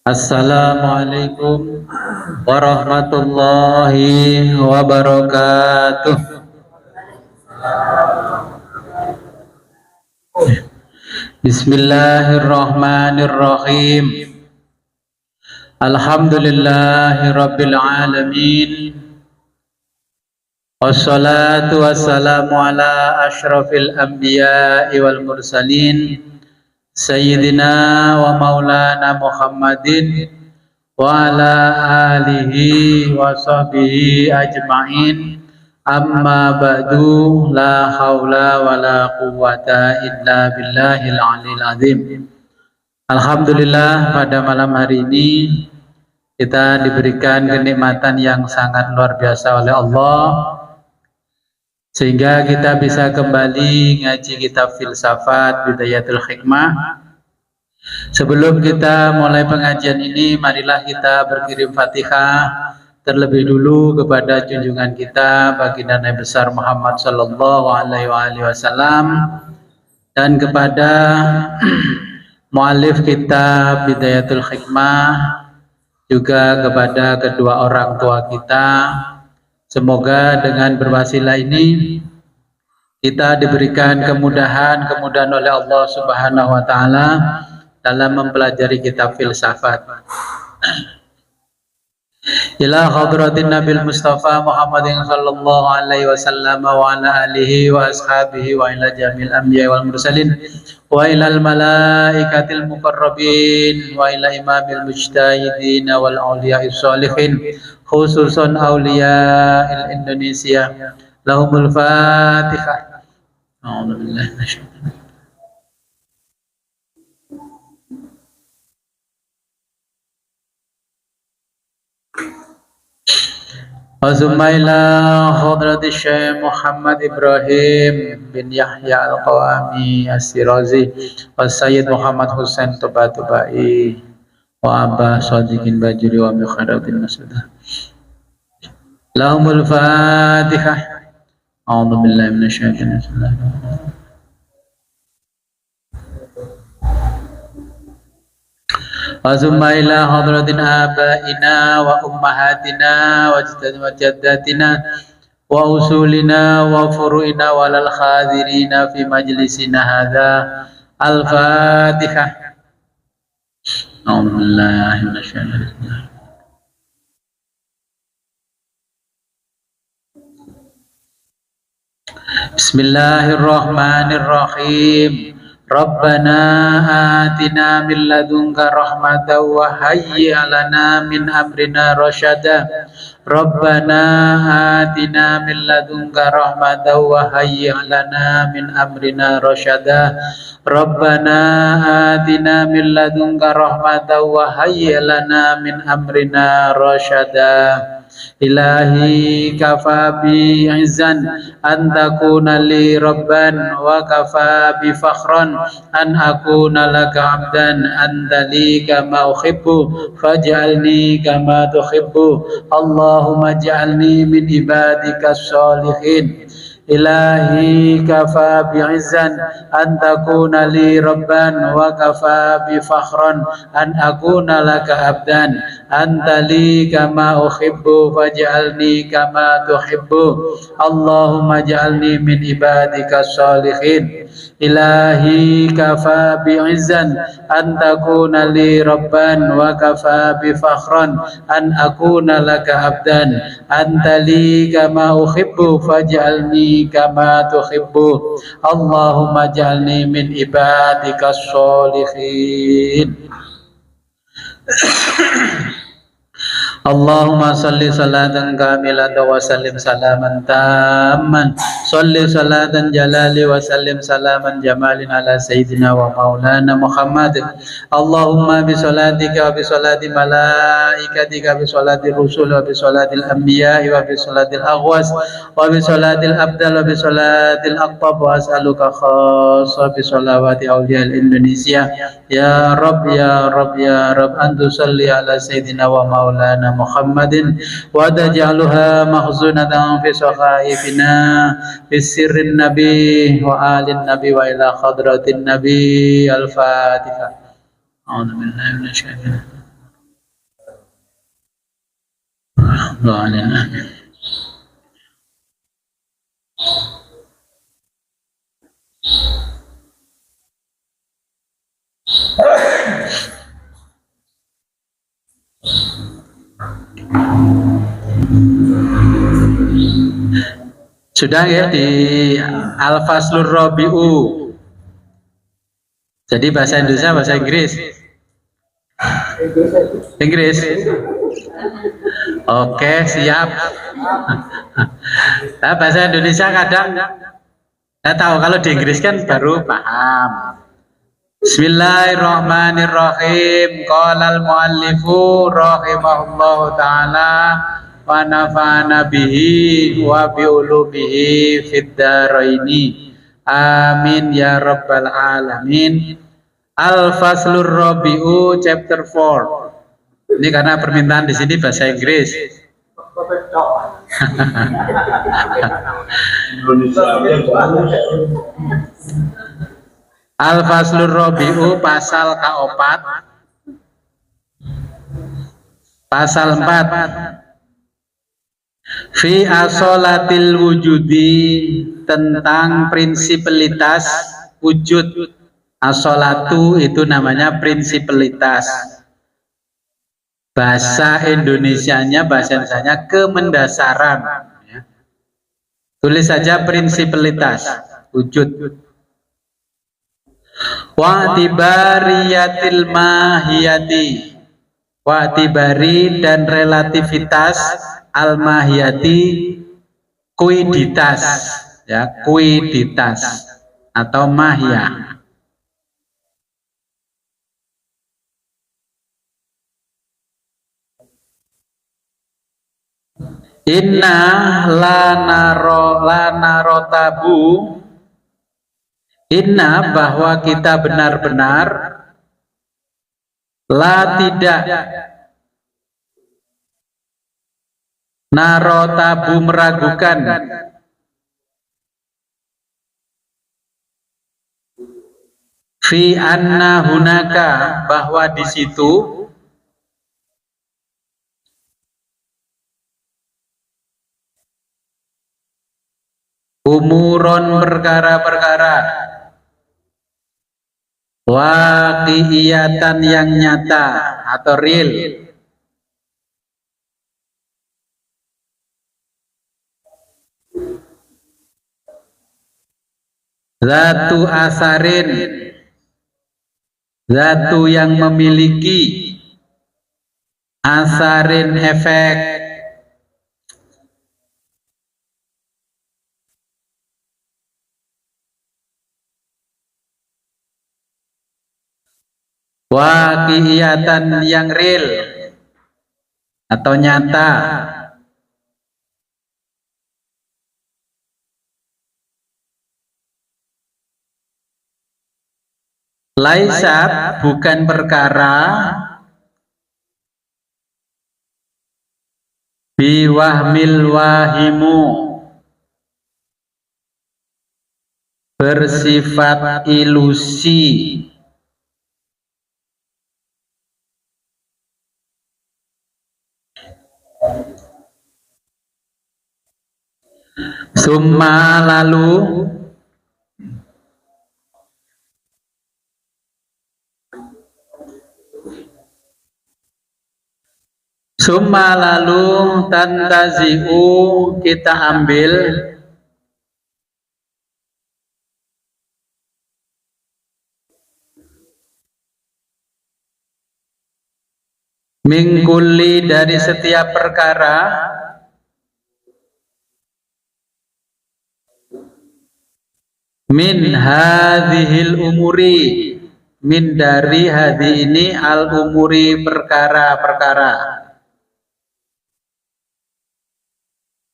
Assalamualaikum warahmatullahi wabarakatuh. Bismillahirrahmanirrahim. Alhamdulillahi rabbil alamin. Wassalatu wassalamu ala asyrafil anbiya'i wal mursalin Sayyidina wa maulana Muhammadin wa ala alihi wa sahbihi ajma'in. Amma ba'du, la haula wa la quwwata illa billahil aliyil azim. Alhamdulillah, pada malam hari ini kita diberikan kenikmatan yang sangat luar biasa oleh Allah, sehingga kita bisa kembali ngaji kitab filsafat Bidayatul Hikmah. Sebelum kita mulai pengajian ini, marilah kita berkirim Fatihah terlebih dulu kepada junjungan kita baginda Nabi besar Muhammad sallallahu alaihi wasallam, dan kepada muallif kitab Bidayatul Hikmah, juga kepada kedua orang tua kita. Semoga dengan berwasilah ini kita diberikan kemudahan oleh Allah Subhanahu wa taala dalam mempelajari kitab filsafat. Ila hadratin Nabil Mustafa Muhammadin sallallahu alaihi wasallam wa ala alihi wa ashabihi wa ila jamil anbiya wal mursalin wa ila al malaikatil muqarrabin wa ila imamil mujtahidin wal awliya'is shalihin, khususan awliya'il Indonesia. Lahumul Fatihah. A'udzubillahi minasyaitonir. Wazumaila Hadrati Syekh Muhammad Ibrahim bin Yahya Al-Qawami As-Sirazi wa Sayyid Muhammad Husain Tubatubai wa Abba Sadiqin Bajuri wa Mikhadatin Masudah. Lahumul Fatihah. A'udzu billahi minasyaitonir rajim. Wa ila hadratina abaina wa ummahatina wa jaddatina wa usulina wa furu'ina wa lal khadirina fi majlisina hadha. Al-Fatihah. A'udzubillahi minasyaitonir rajim. Bismillahirrahmanirrahim. Rabbana atina min ladunka rahmatan wa hayyi' lana min amrina rasyada. Rabbana atina min ladunka rahmatan wa hayyi' lana min amrina rasyada. Rabbana atina min ladunka rahmatan wa hayyi' lana min amrina rasyada. Ilahi kafa bi izzan an takuna li rabban wa kafa bi fakhran an akuna laka abdan anta li kama uhibbu faj'alni kama tuhibbu. Allahumma ij'alni min ibadika sholihin. Ilahi kafa bi'izzan an takuna li rabban wa kafa bi fakhran an akuna laka abdan anta li kama uhibbu faj'alni kama tuhibbu. Allahumma ij'alni min ibadika sholihin. Ilahi kafa bi'izzan an takuna li rabban wa kafa bi fakhran an akuna laka abdan anta li kama uhibbu faj'alni kama tuhibbu. Allahumma ij'alni min ibadika sholihin. Allahumma salli salatan kamilatan wa sallim salaman tamman. Salli salatan jalali wa sallim salaman jamalin ala sayyidina wa maulana Muhammad. Allahumma bi salatika wa bi salati malaikatika bi salati rusul wa bi salatil anbiya wa bi salatil aghwas wa bi salatil abdal wa bi salatil aqtab wa as'aluka khassa bi salawati awliya'il Indonesia. Ya Rabb ya Rabb ya Rabb, antu salli ala sayyidina wa maulana Muhammadin wa taj'alha mahzunatan fi sahaifina bi sirrin nabi wa alin nabi wa ila hadratin nabi. Al-Fatihah. A'udzubillahi minasyaitonir Sudah ya di Al-Faslur Rabi'u. Jadi bahasa Indonesia, bahasa Inggris. Inggris. Oke, siap. Nah, bahasa Indonesia kadang saya tahu, kalau di Inggris kan baru paham. Bismillahirrahmanirrahim. Qala al-muallifu rahimahullahu taala wa nafa'ana bihi wa bi ulumihi fid dharaini. Amin ya rabbal alamin. Al-Faslur Rabi'u chapter 4. Ini karena permintaan di sini bahasa Inggris. Al-Faslur Rabi'u pasal kaopat, pasal 4. Fi asolatil wujudi, tentang prinsipalitas wujud. Asolatu itu namanya prinsipalitas. Bahasa Indonesianya, bahasa Indonesianya kemendasaran. Tulis saja prinsipalitas wujud. Wa'tibariyatil mahiyati, wa'tibari dan relativitas, al-mahiyati kuiditas, ya, kuiditas atau mahya. Inna lanarotabu, inna bahwa kita benar-benar, la tidak, narotabu meragukan, fi anna hunaka bahwa di situ, umuron perkara-perkara, waqi'iyatan yang nyata atau real, zatu asarin, zatu yang memiliki asarin efek, waqi'iyatan yang real atau nyata, laisat bukan perkara, biwahmil wahimu bersifat ilusi, summa lalu, summa lalu tantazi'u kita ambil, mingkuli dari setiap perkara, min hadhil umuri, min dari hadhi ini, al umuri perkara-perkara.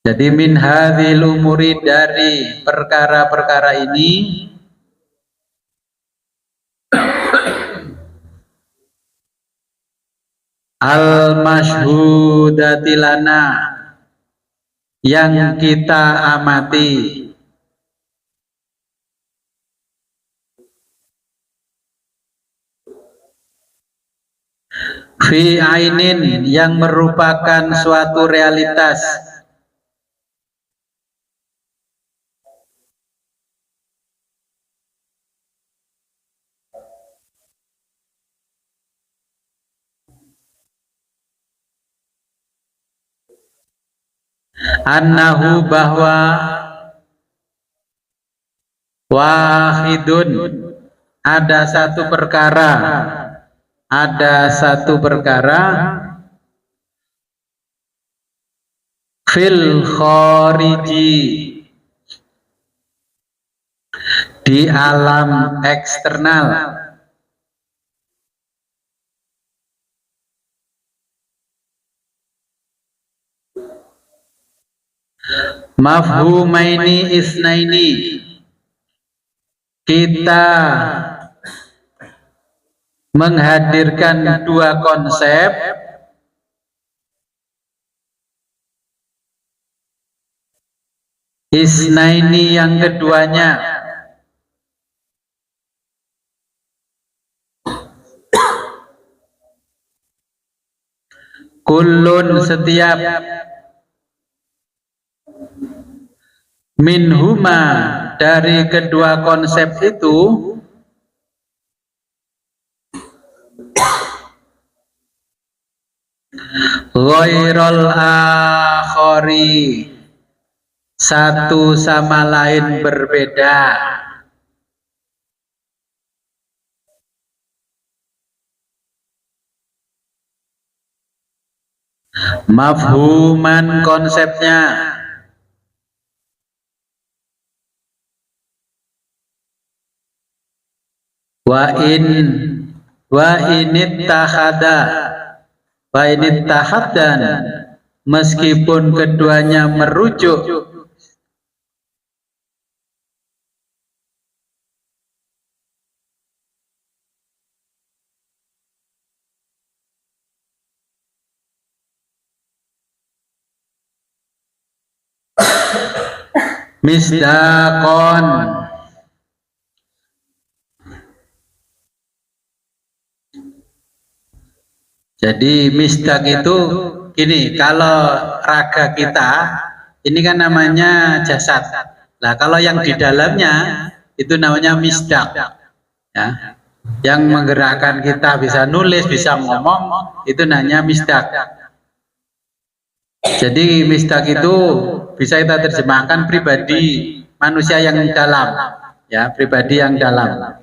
Jadi min hadhil umuri dari perkara-perkara ini, al masyhudatilana yang kita amati, fi ainin yang merupakan suatu realitas, annahu bahwa wahidun ada satu perkara, ada satu perkara fil khariji di alam eksternal, mafhumaini isnaini kita menghadirkan dua konsep isnaini yang keduanya kullun setiap minhuma dari kedua konsep itu ghairul akhari satu sama lain berbeda, mafhuman konsepnya, wa init tahadan meskipun keduanya merujuk misdaqon. Jadi misdak itu gini, kalau raga kita ini kan namanya jasad. Nah, kalau yang di dalamnya itu namanya misdak, ya. Yang menggerakkan kita bisa nulis, bisa ngomong, itu namanya misdak. Jadi misdak itu bisa kita terjemahkan pribadi manusia yang dalam, ya, pribadi yang dalam.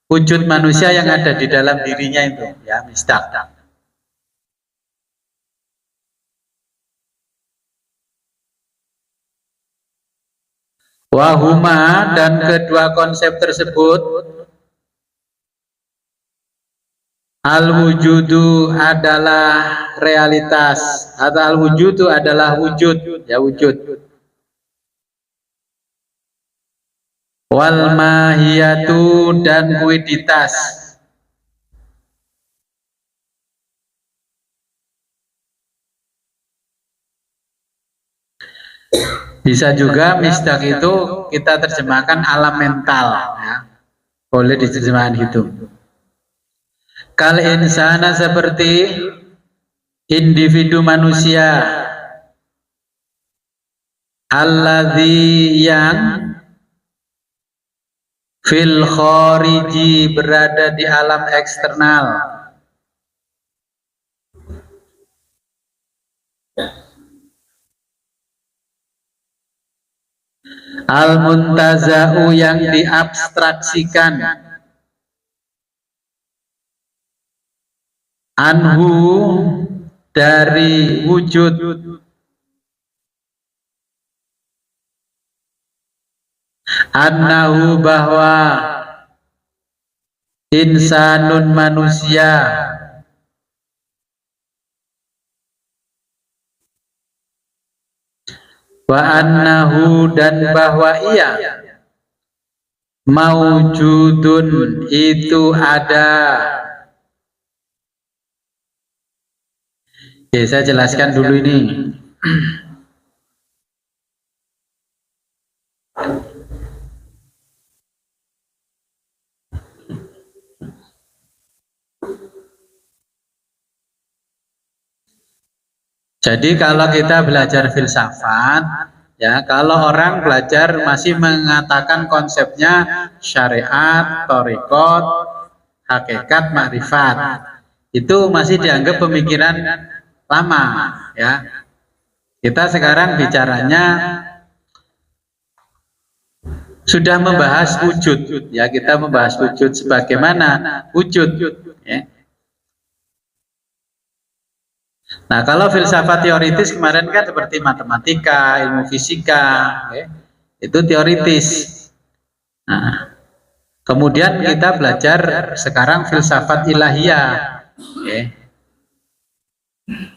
Wujud manusia yang ada di dalam dirinya itu, ya, misdak. Wahuma dan kedua konsep tersebut al-wujudu adalah realitas atau al-wujudu adalah wujud, ya, wujud. Wal mahiyatu dan kuiditas. Bisa juga misdak itu kita terjemahkan alam mental, ya. Boleh diterjemahkan gitu. Kal insana seperti individu manusia, alladzi yang fil khariji berada di alam eksternal, al-muntaza'u yang diabstraksikan, anhu dari wujud, annahu bahwa insanun manusia, wa annahu dan bahwa ia maujudun itu ada. Oke, saya jelaskan dulu ini. Jadi kalau kita belajar filsafat, ya kalau orang belajar masih mengatakan konsepnya syariat, thariqat, hakikat, makrifat, itu masih dianggap pemikiran lama, ya. Kita sekarang bicaranya sudah membahas wujud, ya kita membahas wujud sebagaimana wujud, ya. Nah kalau filsafat teoritis kemarin kan seperti matematika, ilmu fisika, ya, itu teoritis. Nah, kemudian kita belajar sekarang filsafat ilahiyah, ya.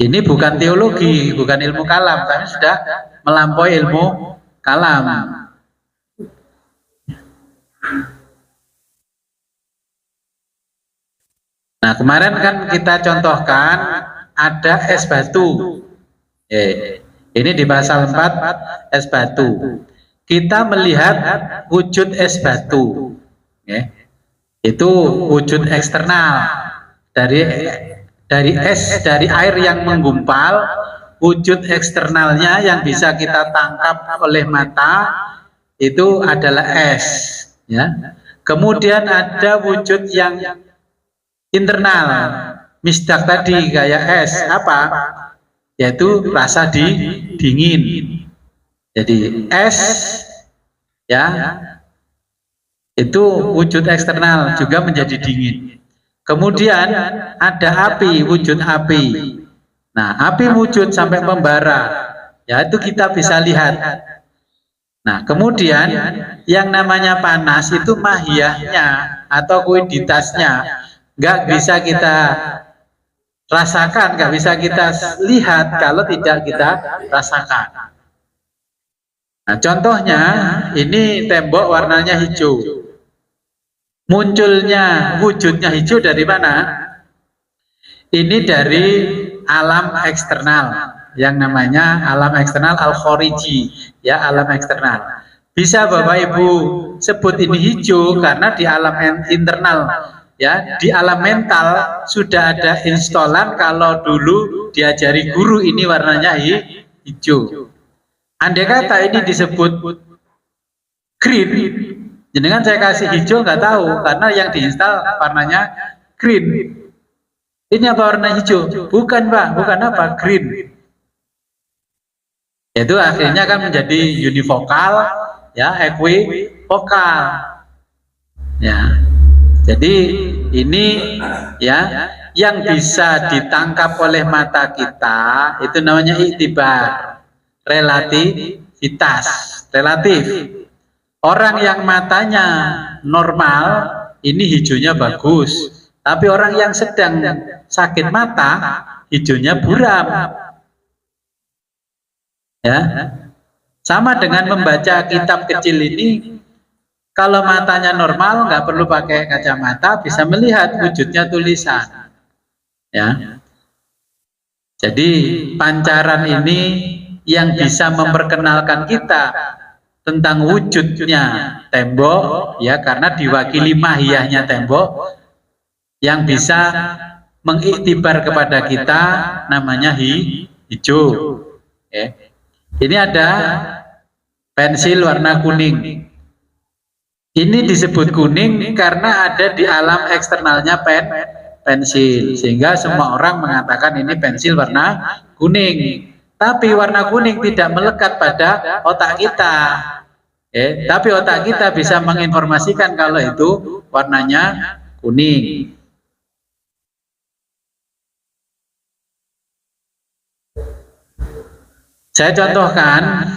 Ini bukan teologi, bukan ilmu kalam, tapi sudah melampaui ilmu kalam. Nah kemarin kan kita contohkan ada es batu. Ini di pasal 4 es batu. Kita melihat wujud es batu. Itu wujud eksternal dari es, dari air yang menggumpal. Wujud eksternalnya yang bisa kita tangkap oleh mata itu adalah es, ya. Kemudian ada wujud yang internal, misdak tadi kayak es, apa? Yaitu rasa dingin. Jadi es, ya, itu wujud eksternal juga menjadi dingin. Kemudian ada api, wujud api. Nah, api wujud sampai membara, ya itu kita bisa lihat. Nah, kemudian yang namanya panas itu mahiyahnya atau kuiditasnya nggak bisa kita rasakan, nggak bisa kita lihat kalau tidak kita rasakan. Nah, contohnya ini tembok warnanya hijau. Munculnya wujudnya hijau dari mana? Ini dari alam eksternal yang namanya alam eksternal al-khariji, ya alam eksternal. Bisa Bapak Ibu sebut ini hijau karena di alam internal, ya di alam mental sudah ada instolan kalau dulu diajari guru ini warnanya hijau. Andai kata ini disebut green, jenengan saya kasih hijau nggak tahu karena yang diinstal warnanya green. Ini apa warna hijau? Bukan Pak, bukan apa? Green. Itu akhirnya kan menjadi univokal, ya, equivokal. Ya. Jadi ini ya yang bisa ditangkap oleh mata kita itu namanya iktibar, relativitas, relatif. Orang yang matanya normal ini hijaunya bagus. Tapi orang yang sedang sakit mata, hijaunya buram. Ya, sama dengan membaca kitab kecil ini, kalau matanya normal, nggak perlu pakai kacamata, bisa melihat wujudnya tulisan. Ya, jadi pancaran ini yang bisa memperkenalkan kita tentang wujudnya tembok, ya karena diwakili mahiyahnya tembok. Yang bisa mengiktibar kepada kita namanya hijau. Ini ada pensil warna kuning. Ini disebut kuning karena ada di alam eksternalnya pensil, sehingga semua orang mengatakan ini pensil warna kuning. Tapi warna kuning tidak melekat pada otak kita. Tapi otak kita bisa menginformasikan kalau itu warnanya kuning. Saya contohkan,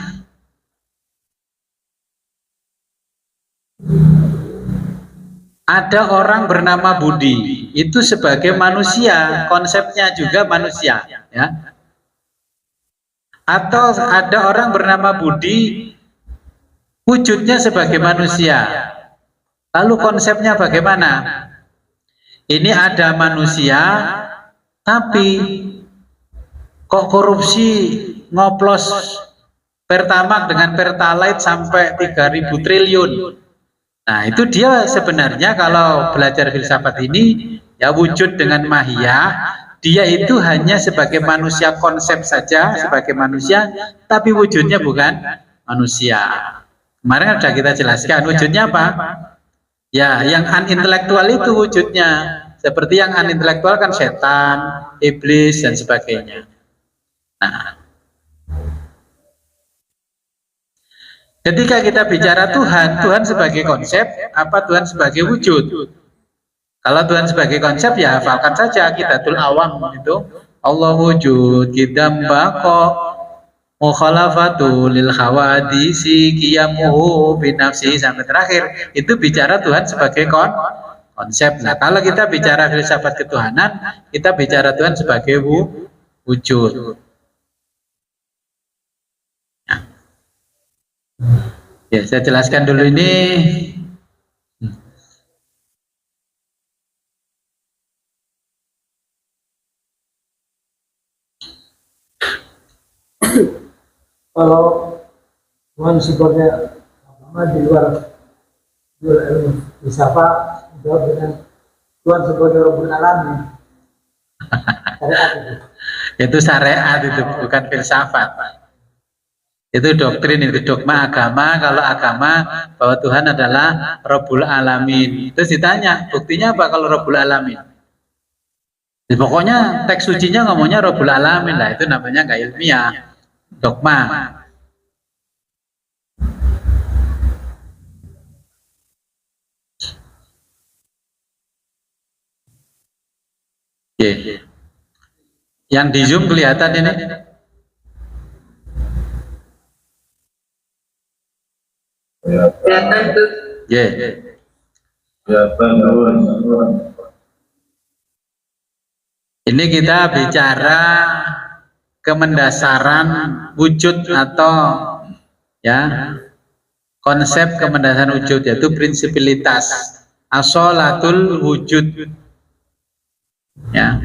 ada orang bernama Budi, itu sebagai manusia, konsepnya juga manusia, ya. Atau ada orang bernama Budi, wujudnya sebagai manusia. Lalu konsepnya bagaimana? Ini ada manusia, tapi kok korupsi ngoplos Pertamax dengan Pertalite sampai 3.000 triliun. Nah itu dia sebenarnya kalau belajar filsafat ini ya wujud dengan mahiyah dia itu hanya sebagai manusia konsep saja, sebagai manusia, tapi wujudnya bukan manusia. Kemarin sudah kita jelaskan wujudnya apa? Ya, yang unintelektual itu wujudnya. Seperti yang unintelektual kan setan, iblis dan sebagainya. Nah, ketika kita bicara Tuhan, Tuhan sebagai konsep, apa Tuhan sebagai wujud? Kalau Tuhan sebagai konsep ya hafalkan saja Qidatul Awam itu. Allah wujud, qidam baqa, mukhalafatu lil khawadisi, qiyamuhu binafsi sampai terakhir. Itu bicara Tuhan sebagai konsep. Nah, kalau kita bicara filsafat ketuhanan, kita bicara Tuhan sebagai wujud. Ya, saya jelaskan dulu ini. Kalau Tuhan sebagai di luar ilmu filsafat, jawab dengan Tuhan sebagai Rabbul Alamin. Itu syariat, itu bukan filsafat. Itu doktrin, itu dogma agama. Kalau agama bahwa Tuhan adalah Rabbul Alamin. Terus ditanya, buktinya apa kalau Rabbul Alamin? Ya, pokoknya teks sucinya ngomongnya Rabbul Alamin lah, itu namanya nggak ilmiah, dogma. Oke. Yang di Zoom kelihatan ini? Kelihatan tuh. Kelihatan. Ini kita bicara kemendasaran wujud atau ya konsep kemendasaran wujud, yaitu prinsipilitas, asolatul wujud, ya,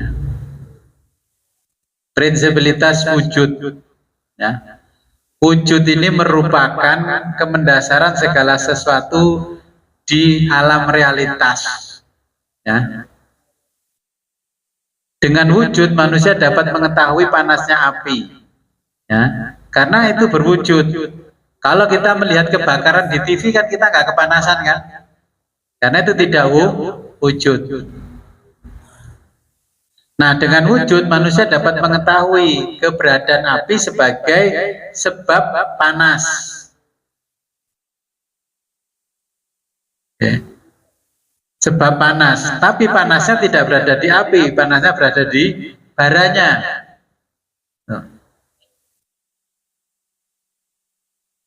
prinsipilitas wujud, ya. Wujud ini merupakan kemendasaran segala sesuatu di alam realitas, ya. Dengan wujud manusia dapat mengetahui panasnya api, ya, karena itu berwujud. Kalau kita melihat kebakaran di TV kan kita nggak kepanasan kan, karena itu tidak wujud. Nah, dengan wujud manusia dapat mengetahui keberadaan api sebagai sebab panas. Oke. Sebab panas, tapi panasnya tidak berada di api, panasnya berada di baranya.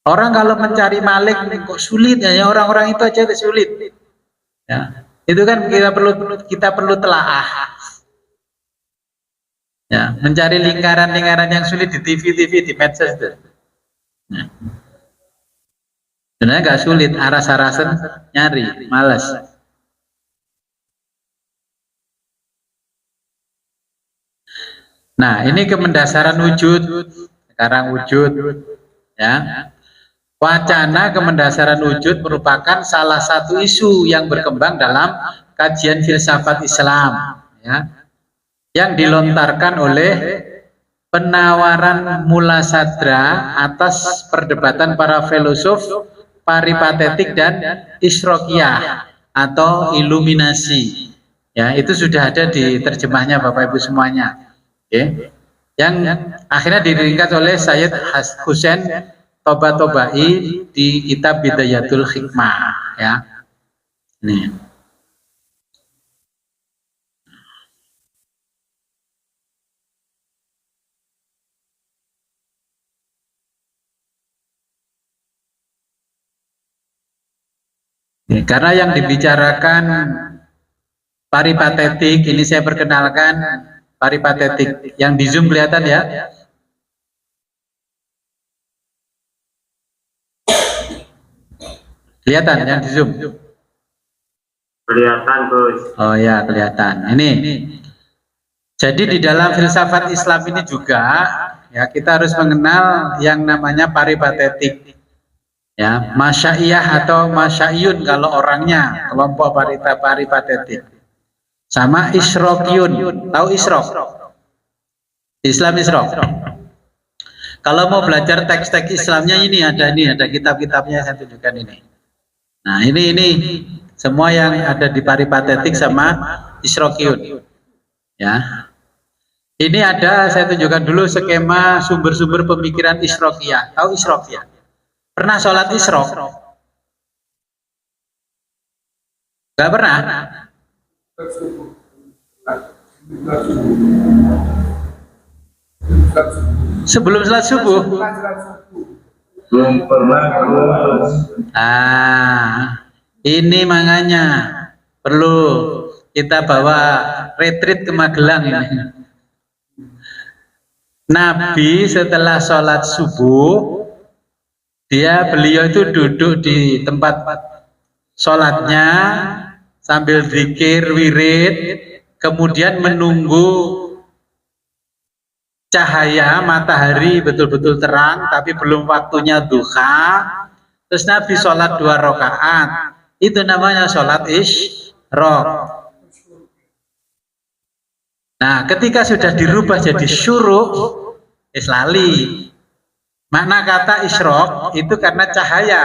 Orang kalau mencari maling kok sulit ya, orang-orang itu aja sulit. Ya, itu kan kita perlu telaah. Ya, mencari lingkaran-lingkaran yang sulit di TV, di medsos itu. Nah, sebenarnya nggak sulit, aras-arasan nyari, malas. Nah, ini kemendasaran wujud. Sekarang wujud, ya. Wacana kemendasaran wujud merupakan salah satu isu yang berkembang dalam kajian filsafat Islam, ya, yang dilontarkan oleh penawaran Mula Sadra atas perdebatan para filosof paripatetik dan isrokiyah atau iluminasi. Ya, itu sudah ada di terjemahnya Bapak Ibu semuanya. Oke. Yang akhirnya diringkas oleh Sayyid Husain Toba-Tobai di kitab Bidayatul Hikmah, ya. Nih. Karena yang dibicarakan paripatetik, ini saya perkenalkan paripatetik. Yang di Zoom kelihatan ya? Kelihatan yang di Zoom? Kelihatan, Gus. Oh ya, kelihatan. Ini. Jadi di dalam filsafat Islam ini juga ya kita harus mengenal yang namanya paripatetik. Ya, masyaiyah atau masyaiyun kalau orangnya, kelompok paripatetik. Sama isrokiyun, tahu isrok? Islam Isyraq. Kalau mau belajar teks-teks Islamnya ini ada kitab-kitabnya saya tunjukkan ini. Nah, ini semua yang ada di Paripatetik sama Isyraqiyun. Ya. Ini ada saya tunjukkan dulu skema sumber-sumber pemikiran Isyraqiyah. Tahu Isyraqiyah? Pernah sholat Isyraq? Gak pernah? Sebelum sholat subuh? Belum pernah. Ini makanya perlu kita bawa retreat ke Magelang ini. Nabi setelah sholat subuh, beliau itu duduk di tempat sholatnya sambil zikir, wirid, kemudian menunggu cahaya matahari betul-betul terang, tapi belum waktunya duha. Terus Nabi sholat 2 rakaat. Itu namanya sholat Isyraq. Nah, ketika sudah dirubah jadi syuruk, islali. Makna kata Isyraq itu karena cahaya.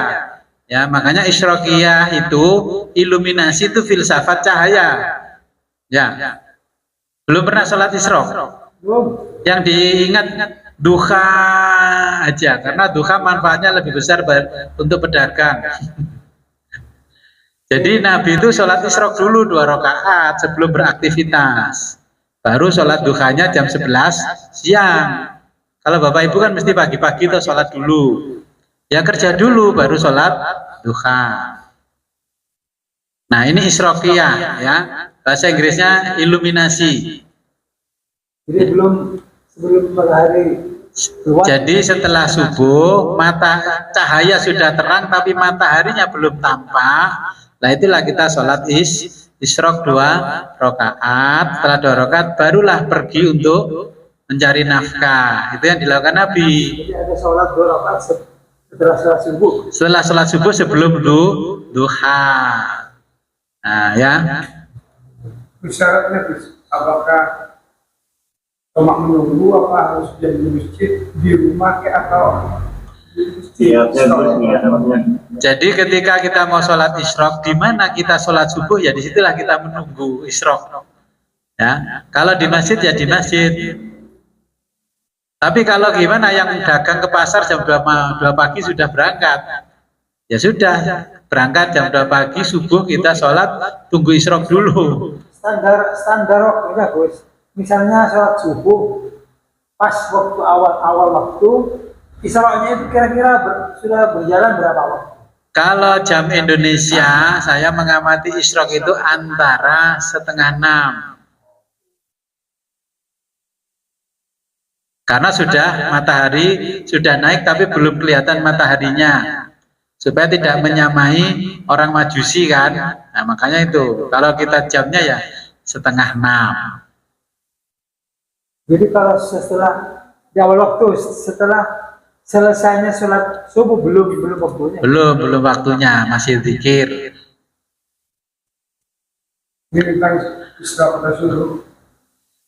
Ya, makanya Isyraqiyah itu iluminasi, itu filsafat cahaya. Ya. Belum pernah sholat Isyraq? Yang diingat duha aja, karena duha manfaatnya lebih besar untuk pedagang. Jadi Nabi itu sholat Isyraq dulu 2 rakaat sebelum beraktivitas, baru sholat duhanya jam 11 siang. Kalau Bapak Ibu kan mesti pagi-pagi tuh sholat dulu, ya kerja dulu baru sholat duha. Nah, ini Isyraqiyah, ya, bahasa Inggrisnya iluminasi. Jadi sebelum matahari keluar. Jadi setelah subuh cahaya sudah terang tapi mataharinya belum tampak. Nah, itulah kita sholat Isyraq 2 rakaat. Setelah 2 rakaat barulah pergi untuk mencari nafkah. Itu yang dilakukan Nabi. Jadi ada sholat 2 rakaat setelah sholat subuh. Setelah sholat subuh sebelum duha. Nah, ya. Syaratnya apakah cuma menunggu, apa harus jadi di masjid, di rumah atau di masjid? Jadi ketika kita mau sholat Isyraq, di mana kita sholat subuh, ya disitulah kita menunggu Isyraq. Ya, kalau di masjid ya di masjid. Tapi kalau gimana yang dagang ke pasar jam 2 pagi sudah berangkat, ya sudah berangkat jam 2 pagi subuh kita sholat, tunggu Isyraq dulu. Standar waktunya, Gus. Misalnya sholat subuh, pas waktu awal waktu, Isyraqnya itu kira-kira sudah berjalan berapa waktu? Kalau jam Indonesia, saya mengamati Isyraq itu antara 5:30. Karena sudah matahari sudah naik tapi belum kelihatan mataharinya, supaya tidak menyamai orang Majusi kan. Nah, makanya itu kalau kita jamnya ya 5:30. Jadi kalau setelah di awal waktu, setelah selesainya sholat subuh belum waktunya. Belum waktunya, masih zikir. Ini tentang Isyraq atau subuh.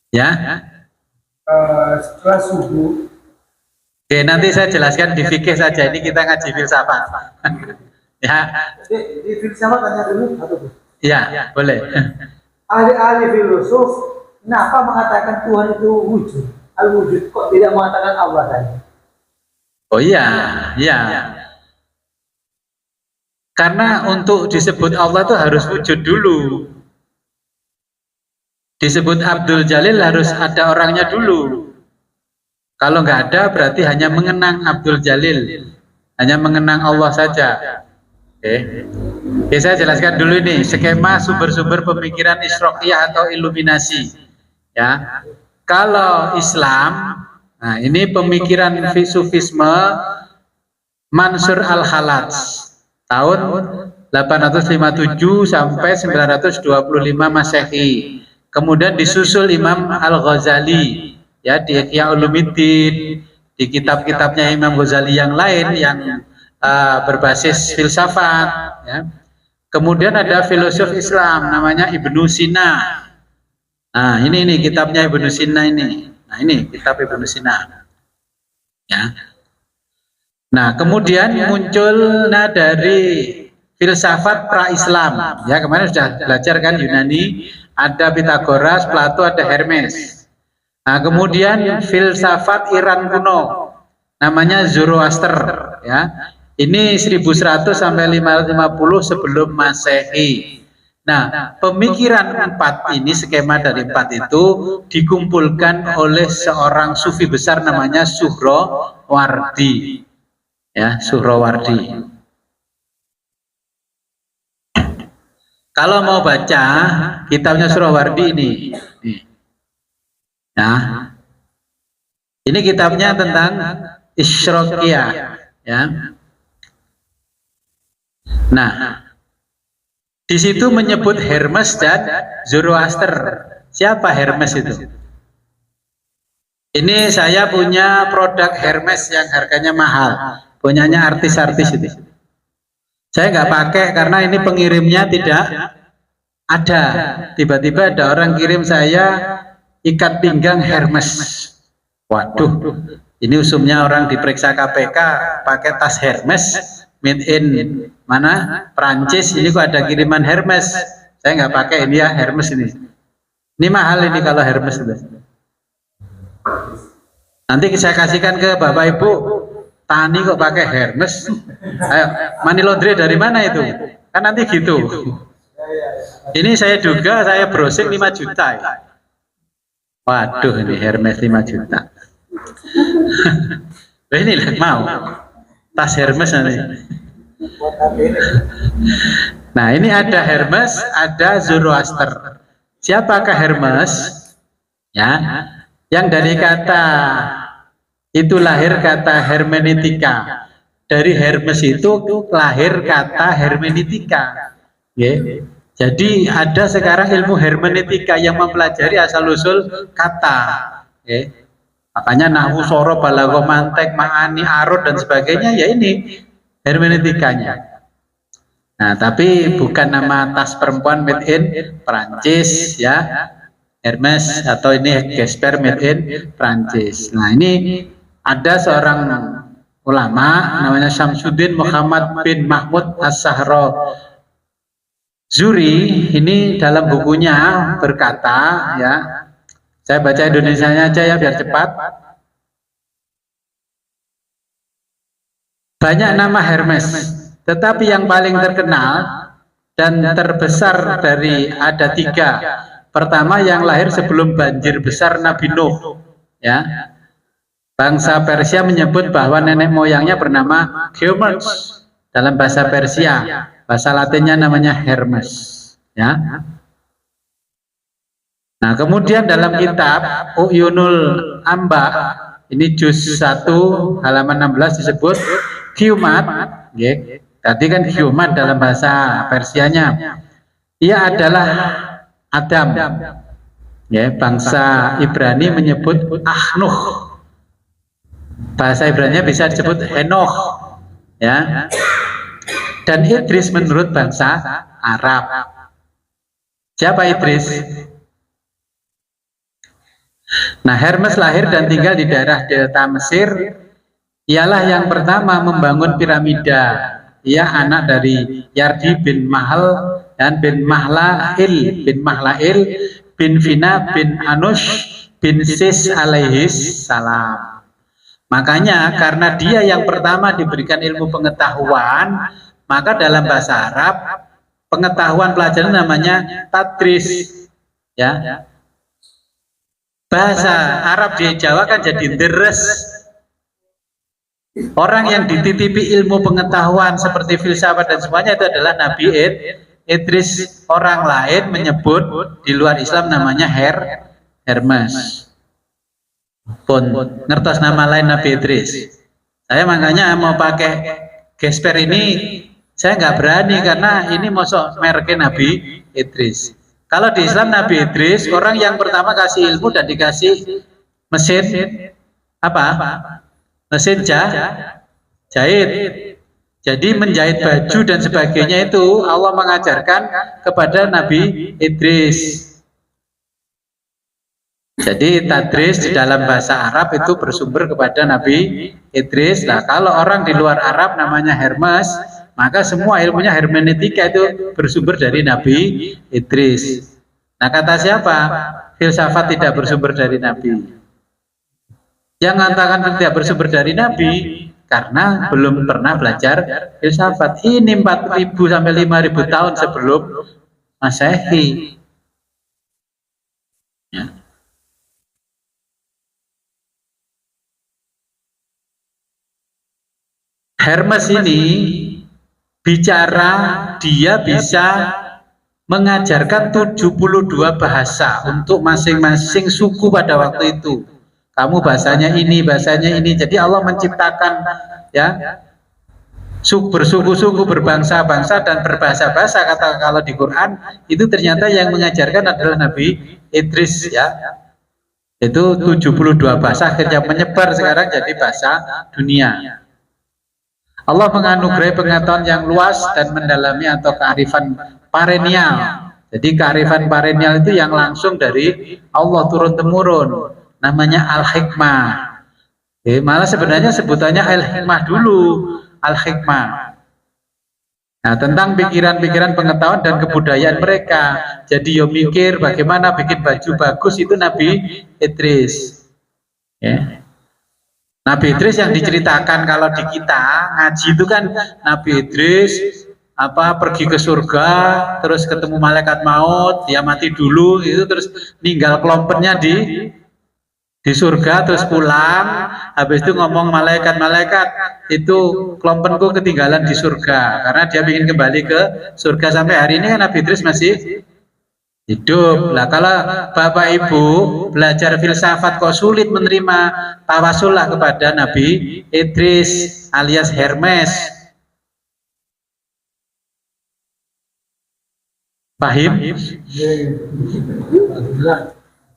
Ya. Setelah subuh. Oke, nanti saya jelaskan di fikih saja. Ini kita ngaji filsafat. Ya. Di filsafat tanya dulu atau Bu? Ya, boleh. Ahli-ahli filosof, kenapa mengatakan Tuhan itu wujud? Al-wujud, kok tidak mengatakan Allah tadi? Oh iya. Karena untuk disebut Allah itu harus wujud dulu. Disebut Abdul Jalil harus ada orangnya dulu. Kalau nggak ada berarti hanya mengenang Abdul Jalil, hanya mengenang Allah saja. Oke, saya jelaskan dulu ini skema sumber-sumber pemikiran Isyraqiyah atau iluminasi. Ya, kalau Islam, nah ini pemikiran Sufisme Mansur Al-Khalaj tahun 857 sampai 925 Masehi. Kemudian disusul Imam Al-Ghazali, ya, di Ihya Ulumuddin, di kitab-kitabnya Imam Ghazali yang lain yang berbasis filsafat, ya. Kemudian ada filosof Islam namanya Ibnu Sina. Nah, ini kitabnya Ibnu Sina ini. Nah, Nah ini kitab Ibnu Sina. Ya. Nah kemudian muncul dari filsafat pra-Islam. Ya kemarin sudah belajar kan Yunani, ada Pitagoras, Plato, ada Hermes. Nah kemudian filsafat Iran kuno, namanya Zoroaster. Ya, ini 1100 sampai 550 sebelum Masehi. Nah, pemikiran empat ini, skema dari empat itu dikumpulkan oleh seorang sufi besar namanya Suhrawardi. Ya, Suhrawardi. Kalau mau baca kitabnya Suhrawardi ini. Nah, ini kitabnya tentang Isyraqiyah, ya. Nah, di situ menyebut Hermes dan Zoroaster. Siapa Hermes itu? Ini saya punya produk Hermes yang harganya mahal, punyanya artis-artis itu. Saya nggak pakai karena ini pengirimnya tidak ada. Tiba-tiba ada orang kirim saya ikat pinggang Hermes. Waduh, ini usumnya orang diperiksa KPK pakai tas Hermes made in mana? Prancis. Ini kok ada kiriman Hermes. Saya nggak pakai ini ya Hermes ini. Ini mahal ini kalau Hermes itu. Nanti saya kasihkan ke Bapak Ibu. Tani kok pakai Hermes? Ayo, money laundry dari mana itu? Kan nanti gitu. Ini saya duga saya browsing 5 juta. Ya. Waduh ini Hermes 5 juta. Ini mau tas Hermes nanti. Nah ini ada Hermes, ada Zoroaster. Siapakah Hermes? Ya, yang dari kata itu lahir kata hermeneutika. Dari Hermes itu lahir kata hermeneutika. Ya. Jadi ada sekarang ilmu hermeneutika yang mempelajari asal usul kata. Ya. Makanya nahwu, sorof, balaghah, mantek, ma'ani, arud dan sebagainya ya ini hermeneutikanya. Nah, tapi bukan nama tas perempuan made in Prancis ya, Hermes, atau ini Gesper made in Prancis. Nah, ini ada seorang ulama namanya Syamsuddin Muhammad bin Mahmud As-Sahra Zuri, ini dalam bukunya berkata ya, saya baca Indonesianya aja ya biar cepat. Banyak nama Hermes, tetapi yang paling terkenal dan terbesar dari ada 3. Pertama yang lahir sebelum banjir besar Nabi Nuh. Ya, bangsa Persia menyebut bahwa nenek moyangnya bernama Geomedes dalam bahasa Persia. Bahasa Latinnya namanya Hermes. Ya. Nah, kemudian dalam kitab Uyunul Amba, ini juz 1 halaman 16 disebut Qiyumat, ya. Tadi kan Qiyumat dalam bahasa Persianya. Ia adalah Adam. Ya, bangsa Ibrani menyebut Ahnuh. Bahasa Ibrani bisa disebut Henoch. Ya. Dan Idris menurut bangsa Arab. Siapa Idris? Nah, Hermes lahir dan tinggal di daerah delta Mesir. Ialah yang pertama membangun piramida. Ia anak dari Yardi bin Mahal dan bin Mahlail bin Fina bin Anush bin Sis alaihis salam. Makanya karena dia yang pertama diberikan ilmu pengetahuan, maka dalam bahasa Arab pengetahuan pelajaran namanya tadris. Ya. Bahasa Arab di Jawa kan jadi deres. Orang yang dititipi ilmu pengetahuan seperti filsafat dan semuanya itu adalah Nabi Idris. Orang lain menyebut di luar Islam namanya Hermes. Pun ngertos nama lain Nabi Idris. Saya makanya mau pakai Gesper ini saya nggak berani karena ini mosok mereknya Nabi Idris. Kalau di Islam Nabi Idris orang yang pertama kasih ilmu dan dikasih mesin apa? Mesin jahit. Jadi menjahit baju dan sebagainya itu Allah mengajarkan kepada Nabi Idris. Jadi tadris di dalam bahasa Arab itu bersumber kepada Nabi Idris. Nah, kalau orang di luar Arab namanya Hermes, maka semua ilmunya hermeneutika itu bersumber dari Nabi Idris. Nah, kata siapa? Filsafat tidak bersumber dari Nabi. Yang mengatakan tidak bersumber dari Nabi karena belum pernah belajar filsafat. Ini 4.000 sampai 5.000 tahun sebelum Masehi. Ya. Hermes ini bicara, dia bisa mengajarkan 72 bahasa untuk masing-masing suku pada waktu itu. Kamu bahasanya ini, bahasanya ini. Jadi Allah menciptakan ya bersuku-suku, berbangsa-bangsa dan berbahasa-bahasa. Kata kalau di Quran itu ternyata yang mengajarkan adalah Nabi Idris ya. Itu 72 bahasa akhirnya menyebar sekarang jadi bahasa dunia. Allah menganugerahi pengetahuan yang luas dan mendalami atau kearifan parenial. Jadi kearifan parenial itu yang langsung dari Allah turun-temurun, namanya Al-Hikmah. Malah sebenarnya sebutannya Al-Hikmah dulu, Al-Hikmah. Nah, tentang pikiran-pikiran pengetahuan dan kebudayaan mereka. Jadi yo mikir bagaimana bikin baju bagus itu Nabi Idris. Ya. Nabi Idris yang diceritakan kalau di kita ngaji itu kan Nabi Idris pergi ke surga, terus ketemu malaikat maut, dia mati dulu, itu terus ninggal kelompennya di surga, terus pulang, habis itu ngomong malaikat itu kelompenku ketinggalan di surga, karena dia ingin kembali ke surga. Sampai hari ini kan Nabi Idris masih hidup. Lah kalau Bapak Ibu belajar filsafat kok sulit menerima, tawasullah kepada Nabi Idris alias Hermes. Paham?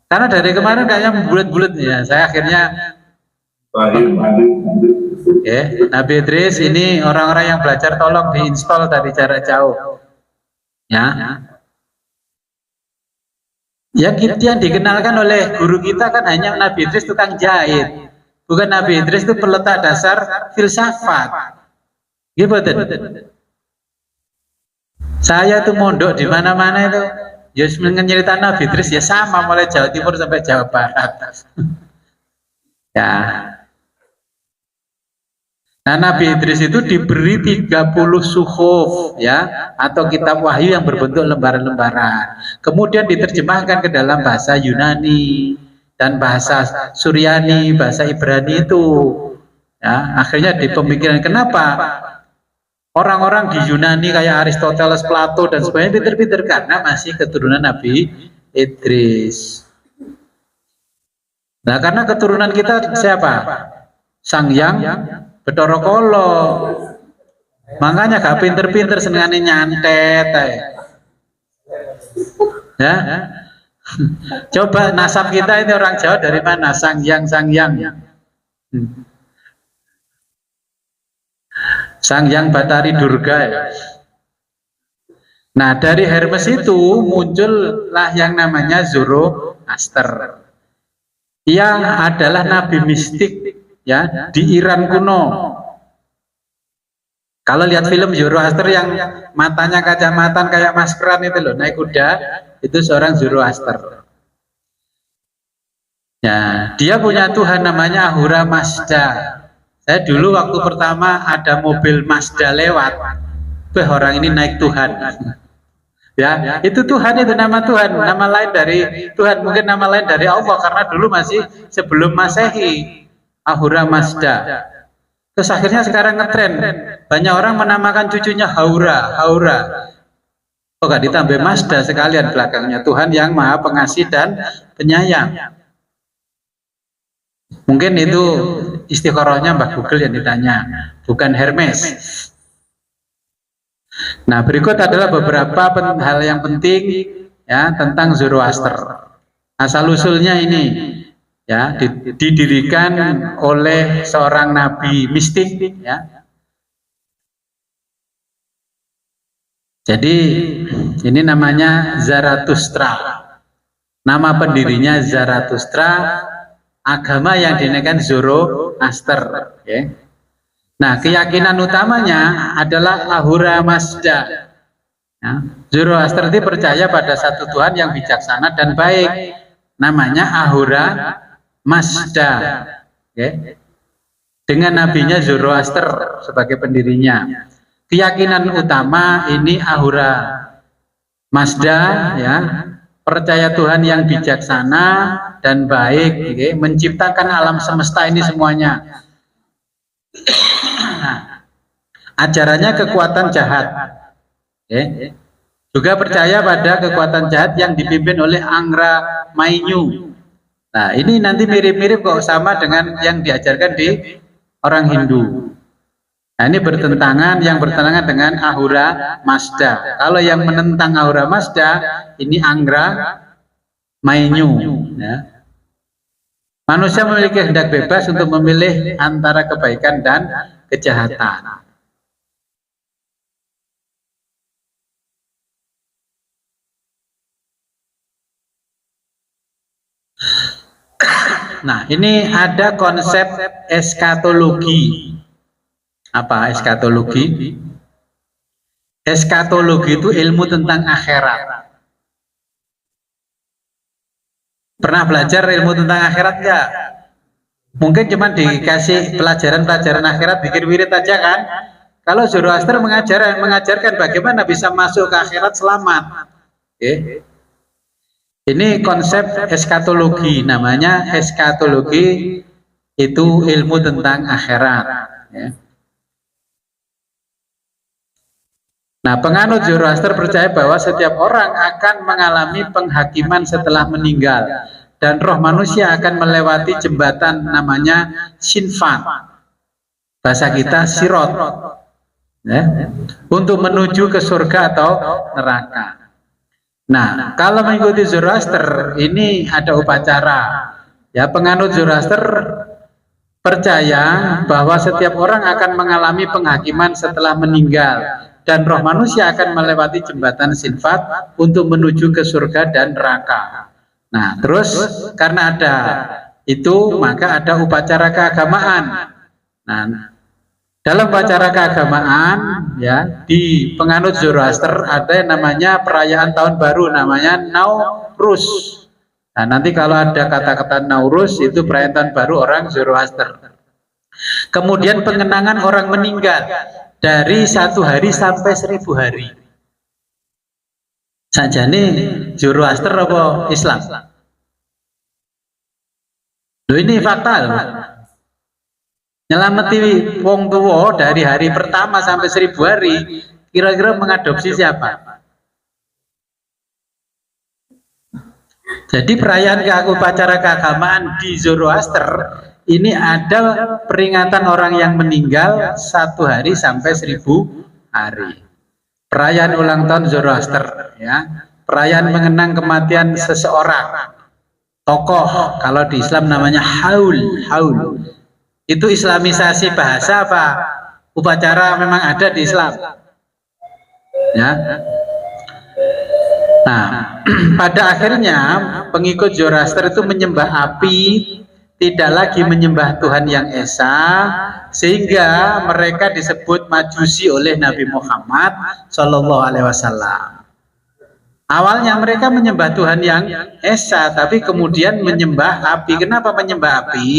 Karena dari kemarin kayaknya bulat-bulat ya. Saya akhirnya Nabi Idris ini orang-orang yang belajar tolong diinstal dari jarak jauh. Ya. Yang dikenalkan oleh guru kita kan hanya Nabi Idris tukang jahit, bukan Nabi Idris itu peletak dasar filsafat. Gitu. Saya tuh mondok di mana-mana itu, ya menceritakan Nabi Idris ya sama mulai Jawa Timur sampai Jawa Barat. Ya. Nah, Nabi Idris itu diberi 30 suhuf ya, atau kitab wahyu yang berbentuk lembaran-lembaran. Kemudian diterjemahkan ke dalam bahasa Yunani dan bahasa Suryani, bahasa Ibrani itu. Ya, akhirnya di pemikiran kenapa orang-orang di Yunani kayak Aristoteles, Plato dan sebagainya pinter-pinter karena masih keturunan Nabi Idris. Nah, karena keturunan kita siapa? Sang Yang Bathara Kala. Makanya gak pinter-pinter senengane nyantet. Ya. Coba nasab kita ini orang Jawa dari mana? Sang Yang. Sang Yang Batari Durga. Nah, dari Hermes itu muncullah yang namanya Zoroaster. Yang adalah nabi mistik ya di Iran kuno. Kalau lihat film Zoroaster yang matanya kacamatan kayak maskeran itu loh, naik kuda, itu seorang Zoroaster. Ya, dia punya Tuhan namanya Ahura Mazda. Saya dulu waktu pertama ada mobil Mazda lewat, orang ini naik Tuhan. Ya, itu Tuhan, itu nama Tuhan, nama lain dari Tuhan, mungkin nama lain dari Allah karena dulu masih sebelum Masehi. Ahura Mazda. Terus akhirnya sekarang ngetren, banyak orang menamakan cucunya Haura. Oh, gak ditambah Mazda sekalian belakangnya, Tuhan yang Maha Pengasih dan Penyayang. Mungkin itu istikharahnya Mbah Google yang ditanya, bukan Hermes. Nah, berikut adalah beberapa hal yang penting ya tentang Zoroaster. Asal usulnya ini ya didirikan oleh seorang nabi mistik ya. Jadi ini namanya Zarathustra. Nama pendirinya Zarathustra, agama yang dinamakan Zoroaster. Ya. Nah, keyakinan utamanya adalah Ahura Mazda. Ya. Zoroaster itu percaya pada satu Tuhan yang bijaksana dan baik. Namanya Ahura Mazda. Ya. Dengan nabinya Zoroaster sebagai pendirinya. Keyakinan utama ini Ahura Mazda, ya, percaya Tuhan yang bijaksana dan baik, okay, menciptakan alam semesta ini semuanya. Nah, ajarannya kekuatan jahat, okay. Juga percaya pada kekuatan jahat yang dipimpin oleh Angra Mainyu. Nah, ini nanti mirip-mirip kok sama dengan yang diajarkan di orang Hindu. Nah, ini yang bertentangan dengan Ahura Mazda. Kalau yang menentang Ahura Mazda, ini Angra Mainyu. Ya. Manusia memiliki kehendak bebas untuk memilih antara kebaikan dan kejahatan. Nah, ini ada konsep eskatologi. Apa eskatologi? Eskatologi itu ilmu tentang akhirat. Pernah belajar ilmu tentang akhirat enggak? Mungkin cuma dikasih pelajaran-pelajaran akhirat, bikin wirid aja kan? Kalau Zoroaster mengajarkan bagaimana bisa masuk ke akhirat selamat. Okay. Ini konsep eskatologi, namanya eskatologi, itu ilmu tentang akhirat. Ya. Nah, penganut Zoroaster percaya bahwa setiap orang akan mengalami penghakiman setelah meninggal dan roh manusia akan melewati jembatan namanya Sinfat, bahasa kita Sirot, ya, untuk menuju ke surga atau neraka. Nah, kalau mengikuti Zoroaster ini ada upacara. Ya, penganut Zoroaster percaya bahwa setiap orang akan mengalami penghakiman setelah meninggal dan roh manusia akan melewati jembatan Sinfat untuk menuju ke surga dan neraka. Nah, terus karena ada itu, maka ada upacara keagamaan. Nah, dalam upacara keagamaan, ya, di penganut Zoroaster ada yang namanya perayaan tahun baru, namanya Nauruz. Nah, nanti kalau ada kata-kata Nauruz itu perayaan tahun baru orang Zoroaster. Kemudian pengenangan orang meninggal dari 1 hari sampai 1000 hari. Sajane Zoroaster apa Islam? Loh, ini fakta loh. Nyelameti wong tua dari hari pertama sampai 1000 hari, kira-kira mengadopsi siapa? Jadi perayaan upacara keagamaan di Zoroaster ini ada peringatan orang yang meninggal 1 hari sampai 1000 hari. Perayaan ulang tahun Zoroaster, ya. Perayaan mengenang kematian seseorang, tokoh. Kalau di Islam namanya haul. Itu islamisasi bahasa apa? Upacara memang ada di Islam. Ya. Nah, pada akhirnya pengikut Zoroaster itu menyembah api, tidak lagi menyembah Tuhan yang esa, sehingga mereka disebut Majusi oleh Nabi Muhammad Shallallahu Alaihi Wasallam. Awalnya mereka menyembah Tuhan yang esa, tapi kemudian menyembah api. Kenapa menyembah api?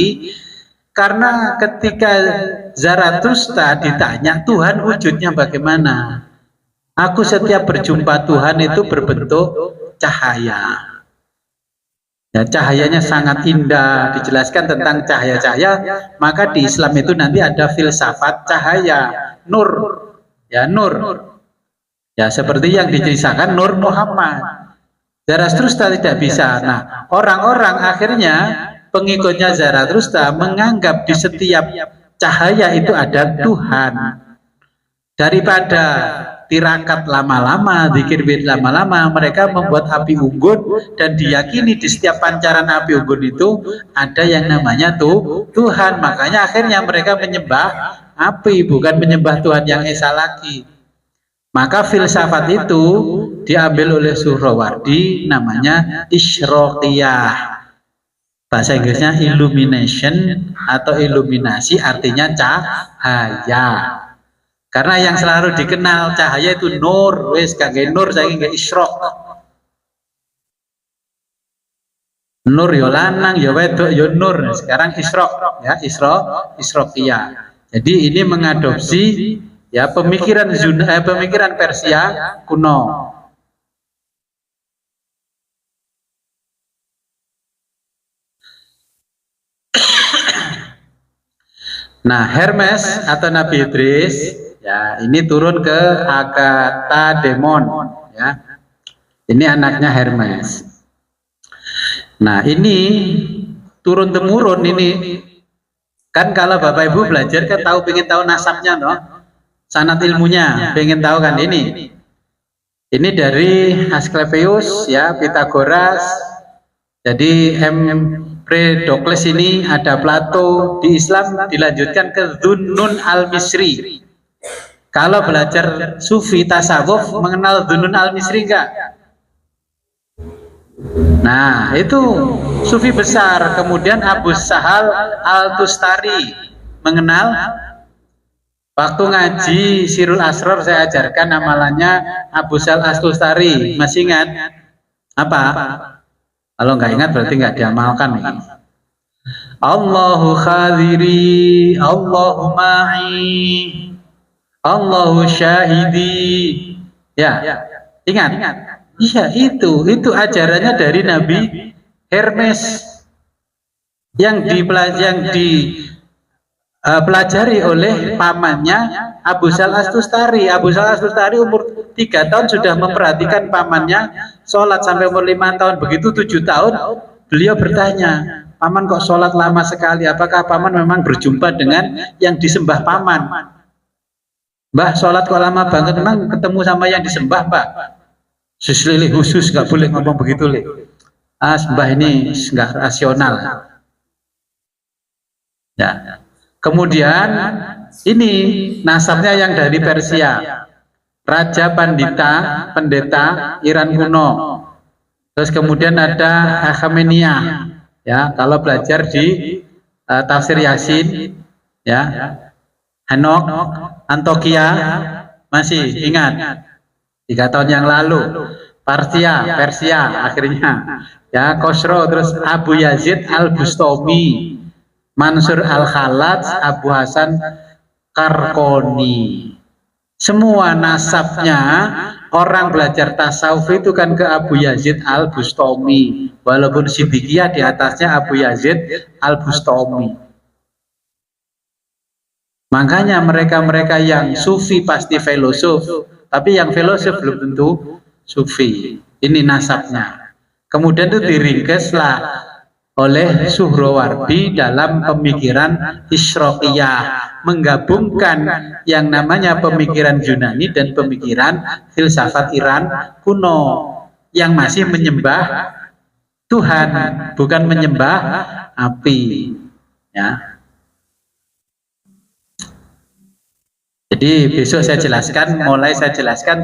Karena ketika Zarathustra ditanya Tuhan wujudnya bagaimana, aku setiap berjumpa Tuhan itu berbentuk cahaya. Ya, cahayanya sangat indah. Dijelaskan tentang cahaya-cahaya, maka di Islam itu nanti ada filsafat cahaya, nur. Ya, nur. Ya, seperti yang diceritakan Nur Muhammad. Zarathustra tidak bisa. Nah, orang-orang akhirnya pengikutnya Zarathustra menganggap di setiap cahaya itu ada Tuhan. Daripada tirakat lama-lama, zikir wirid lama-lama, mereka membuat api unggun dan diyakini di setiap pancaran api unggun itu ada yang namanya Tuhan. Makanya akhirnya mereka menyembah api, bukan menyembah Tuhan yang esa lagi. Maka filsafat itu diambil oleh Suhrawardi namanya Isyraqiyah. Bahasa Inggrisnya illumination atau iluminasi, artinya cahaya. Karena yang selalu dikenal cahaya itu nur, wis kangge nur saiki nggih isyraq. Nur yo lanang yo wedok yo nur. Sekarang isyraq ya, isyraqiyah. Jadi ini mengadopsi ya pemikiran Persia kuno. Nah, Hermes atau Nabi Idris ya ini turun ke Akatademon ya. Ini anaknya Hermes. Nah, ini turun temurun ini kan kalau Bapak Ibu belajar kan pengen tahu nasabnya no. Sanad ilmunya pengen tahu kan ini. Ini dari Asklepios ya, Pitagoras. Jadi Empedokles ini ada Plato, di Islam dilanjutkan ke Dhunnun al-Misri. Kalau belajar sufi tasawuf mengenal Dhunnun al-Misri enggak? Nah, itu sufi besar. Kemudian Abu Sahal al-Tustari mengenal. Waktu ngaji Sirul Asrar saya ajarkan amalannya Abu Sahal al-Tustari. Masih ingat? Apa? Kalau nggak ingat berarti nggak diamalkan ini. Allahu khadiri, Allahu ma'i, Allahu syahidi. Ya, ingat? Iya itu ajarannya dari Nabi Hermes yang dipelajari oleh pamannya Abu Sahal al-Tustari. Abu Sahal al-Tustari umur 3 tahun sudah memperhatikan pamannya sholat sampai umur 5 tahun. Begitu 7 tahun beliau bertanya, paman kok sholat lama sekali? Apakah paman memang berjumpa dengan yang disembah paman? Mbah, sholat kok lama banget? Memang ketemu sama yang disembah, Pak? Suslili khusus nggak boleh ngomong begitu, Le. Mbah ini nggak rasional. Ya. Kemudian ini nasabnya yang dari Persia, Raja Pendeta Iran kuno. Terus kemudian ada Akhameniyah, ya kalau belajar di tafsir Yasin, ya Hanok, Antokia masih ingat 3 tahun yang lalu. Persia akhirnya, ya Khosrow, terus Abu Yazid al-Bustami, Mansur al-Khalaj, Abu Hasan Karkoni. Semua nasabnya orang belajar tasawuf itu kan ke Abu Yazid al-Bustami. Walaupun Siddiqiyah di atasnya Abu Yazid al-Bustami. Makanya mereka-mereka yang sufi pasti filosof, tapi yang filosof belum tentu sufi. Ini nasabnya. Kemudian itu diringkeslah oleh Suhrawardi dalam pemikiran Isyraqiyah, menggabungkan yang namanya pemikiran Yunani dan pemikiran filsafat Iran kuno yang masih menyembah Tuhan, bukan menyembah api, ya. Jadi besok saya jelaskan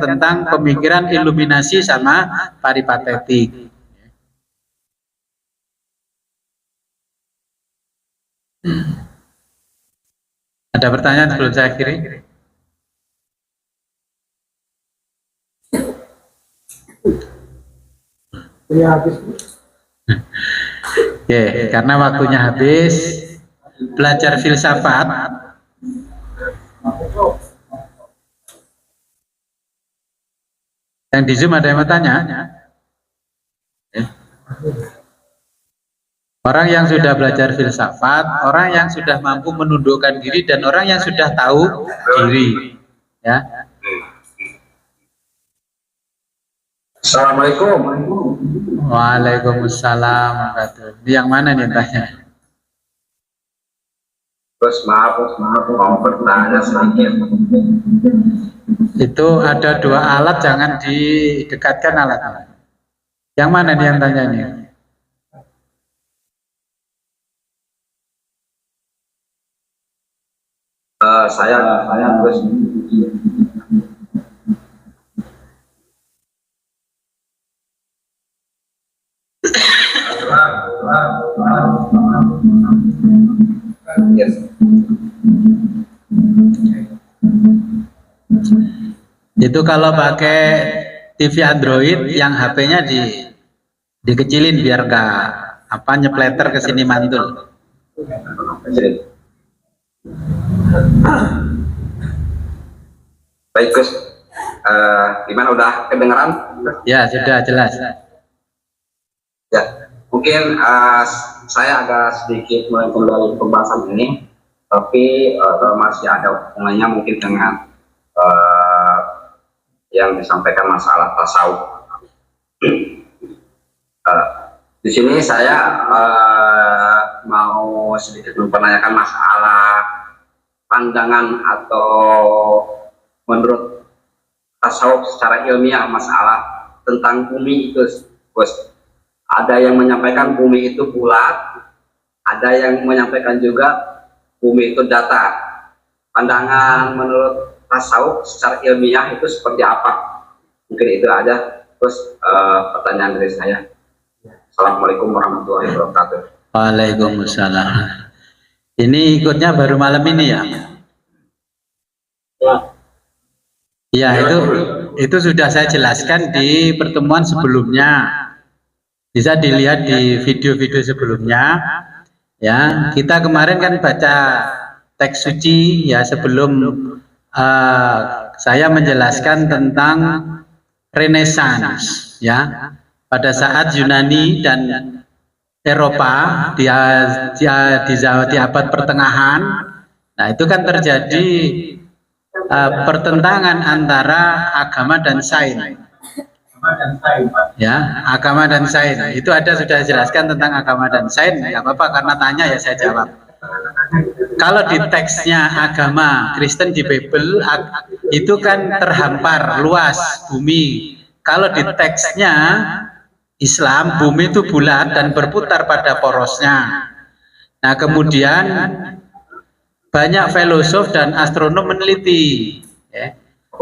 tentang pemikiran iluminasi sama paripatetik. Ada pertanyaan sebelum saya akhiri? Ya, habis. Oke, karena waktunya habis, belajar filsafat. Yang di Zoom ada yang mau tanya? Orang yang sudah belajar filsafat, orang yang sudah mampu menundukkan diri, dan orang yang sudah tahu diri, ya. Assalamualaikum. Waalaikumsalam. Yang mana nih tanya? Terus maaf mau bertanya sedikit. Itu ada 2 alat, jangan didekatkan alatnya. Yang mana nih yang tanya nih? Saya terus berpikir. Itu kalau pakai TV Android yang HP-nya dikecilin biar nggak apa nyepleter ke sini mantul. Baik Gus, gimana udah kedengeran? Ya sudah jelas. Ya, mungkin saya agak sedikit melenceng dari pembahasan ini, tapi masih ada hubungannya mungkin dengan yang disampaikan masalah tasawuf. Di sini saya mau sedikit mempertanyakan masalah pandangan atau menurut tasawuf secara ilmiah masalah tentang bumi itu, Gus. Ada yang menyampaikan bumi itu bulat, ada yang menyampaikan juga bumi itu datar. Pandangan menurut tasawuf secara ilmiah itu seperti apa? Mungkin itu aja. Terus pertanyaan dari saya. Assalamualaikum warahmatullahi wabarakatuh. Waalaikumsalam. Ini ikutnya baru malam ini ya? Ya, itu sudah saya jelaskan di pertemuan sebelumnya. Bisa dilihat di video-video sebelumnya. Ya, kita kemarin kan baca teks suci ya sebelum saya menjelaskan tentang Renaissance ya. Pada saat Yunani dan Eropa di abad pertengahan, nah itu kan terjadi pertentangan antara agama dan sains. Ya, agama dan sains. Itu sudah jelaskan tentang agama dan sains. Nggak apa-apa karena tanya ya saya jawab. Kalau di teksnya agama Kristen di Bible itu kan terhampar luas bumi. Kalau di teksnya Islam bumi itu bulat dan berputar pada porosnya. Nah kemudian banyak filosof dan astronom meneliti, ya.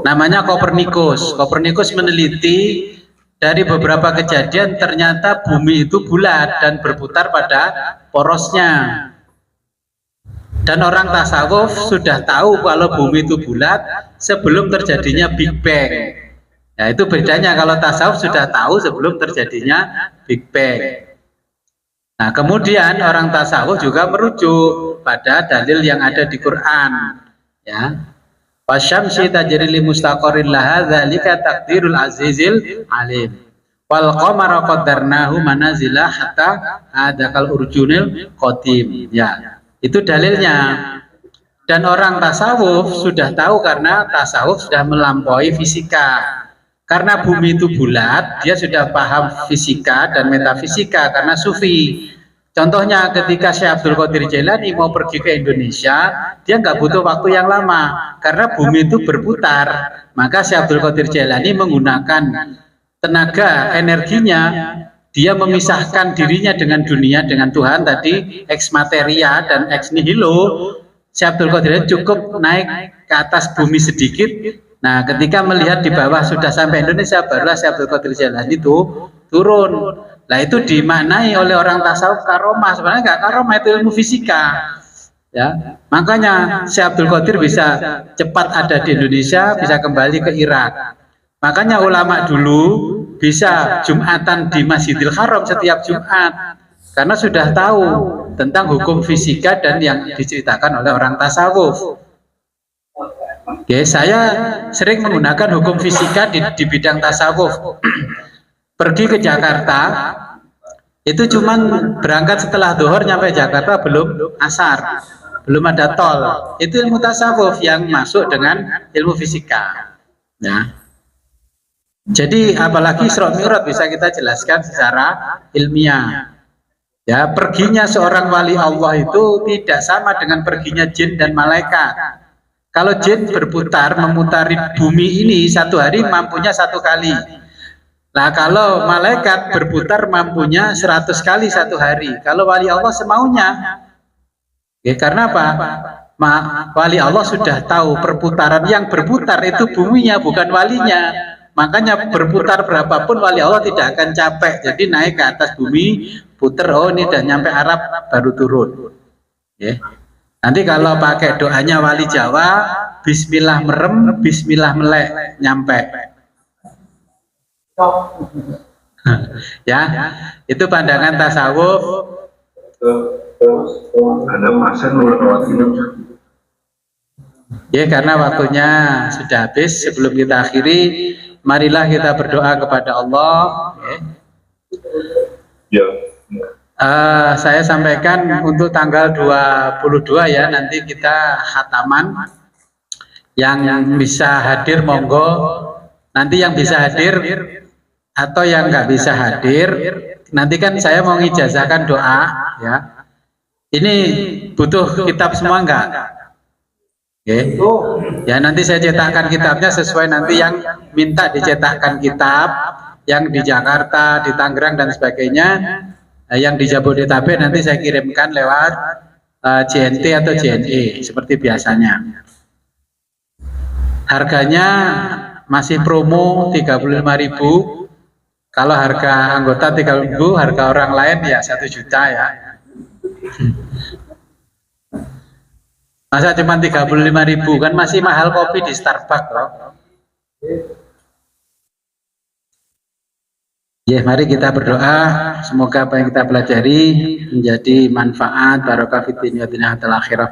Namanya Kopernikus. Kopernikus meneliti dari beberapa kejadian ternyata bumi itu bulat dan berputar pada porosnya. Dan orang tasawuf sudah tahu kalau bumi itu bulat sebelum terjadinya Big Bang. Nah itu bedanya, kalau tasawuf sudah tahu sebelum terjadinya Big Bang. Nah kemudian orang tasawuf juga merujuk pada dalil yang ada di Quran, ya. Wasyamsi tajri li mustaqarrin laha dzalika taqdirul azizil alim. Wal qamara qaddarnahu manazila hatta adakal urjunil qadim. Ya, itu dalilnya. Dan orang tasawuf sudah tahu karena tasawuf sudah melampaui fisika. Karena bumi itu bulat, dia sudah paham fisika dan metafisika karena sufi. Contohnya ketika Syekh Abdul Qadir Jailani mau pergi ke Indonesia, dia nggak butuh waktu yang lama karena bumi itu berputar. Maka Syekh Abdul Qadir Jailani menggunakan tenaga energinya, dia memisahkan dirinya dengan dunia, dengan Tuhan tadi ex materia dan ex nihilo. Syekh Abdul Qadir cukup naik ke atas bumi sedikit. Nah, ketika melihat di bawah sudah sampai Indonesia, barulah Syekh Abdul Qadir Jailani itu turun. Nah, itu dimaknai oleh orang tasawuf karomah. Sebenarnya nggak karomah, itu ilmu fisika. Ya, makanya Syekh Abdul Qadir bisa cepat ada di Indonesia, bisa kembali ke Irak. Makanya ulama dulu bisa Jumatan di Masjidil Haram setiap Jumat, karena sudah tahu tentang hukum fisika dan yang diceritakan oleh orang tasawuf. Oke, saya sering menggunakan hukum fisika di bidang tasawuf. Pergi ke Jakarta, itu cuman berangkat setelah zuhur nyampe Jakarta belum asar, belum ada tol. Itu ilmu tasawuf yang masuk dengan ilmu fisika. Ya. Jadi apalagi Isra Mi'raj bisa kita jelaskan secara ilmiah. Ya, perginya seorang wali Allah itu tidak sama dengan perginya jin dan malaikat. Kalau jin berputar memutari bumi ini satu hari mampunya 1 kali. Nah kalau malaikat berputar mampunya 100 kali 1 hari. Kalau wali Allah semaunya. Ya, karena apa? Wali Allah sudah tahu perputaran yang berputar itu buminya bukan walinya. Makanya berputar berapapun wali Allah tidak akan capek. Jadi naik ke atas bumi, puter, oh ini udah nyampe Arab baru turun. Ya. Nanti kalau pakai doanya wali Jawa, bismillah merem, bismillah melek, nyampe. Ya, itu pandangan tasawuf. Ada pasien melewati hidup. Ya, karena waktunya sudah habis. Sebelum kita akhiri, marilah kita berdoa kepada Allah. Ya. Saya sampaikan untuk tanggal 22 ya, nanti kita khataman. Yang bisa hadir monggo. Nanti yang bisa hadir atau yang nggak bisa hadir, nanti kan saya mau ngijazahkan doa ya. Ini butuh kitab semua enggak? Oke. Ya, nanti saya cetakkan kitabnya sesuai nanti yang minta dicetakkan kitab, yang di Jakarta, di Tangerang dan sebagainya. Yang di Jabodetabek nanti saya kirimkan lewat JNT atau JNE seperti biasanya. Harganya masih promo 35.000. Kalau harga anggota 30.000, harga orang lain ya 1 juta ya. Masa cuma 35.000, kan masih mahal kopi di Starbucks loh. Ya, mari kita berdoa semoga apa yang kita pelajari menjadi manfaat barokah fid dunya wal akhirah.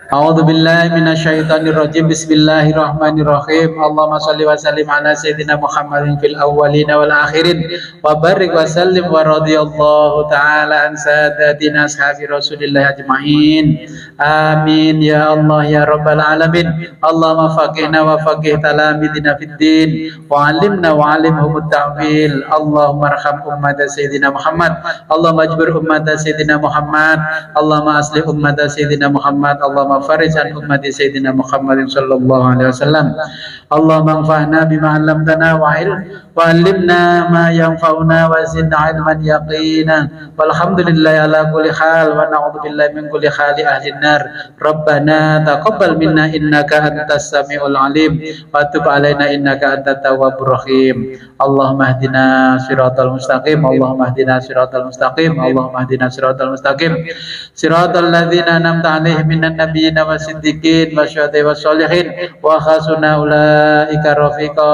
A'udzu billahi minasyaitonir rajim. Bismillahirrahmanirrahim. Allahumma shalli wa sallim ala sayyidina Muhammadin fil awwalin wal akhirin wa barik wa sallim wa radhiyallahu ta'ala an sadatina ashabi Rasulillah ajmain. Amin ya Allah ya rabbal alamin. Allahumma faqihna wa faqih talamidina fid din wa 'allimna wa 'allimhum at-ta'wil. Allahumma arham ummat sayyidina Muhammad. Allahumma ajbir ummat sayyidina Muhammad. Allahumma aslih ummat sayyidina Muhammad. Allahumma farij an ummati sayyidina Muhammadin sallallahu alaihi wasallam. Allahumma anfa'na bima 'allamtana wa 'allimna ma yanfa'una wa zidna 'ilman yaqina. Walhamdulillahi ala kulli hal wa na'udzu billahi min kulli hali ahli nar. Rabbana taqabbal minna innaka antas samiul alim wa tub 'alaina innaka antat tawwabur rahim. Allahumma ihdina siratal mustaqim. Allahumma ihdina siratal mustaqim. Allahumma ihdina siratal mustaqim. Siratal ladzina an'amta 'alaihim minan nabiyyin wasiddiqin wasyuhada'i wassolihin wa hasuna ulaika rafiqa.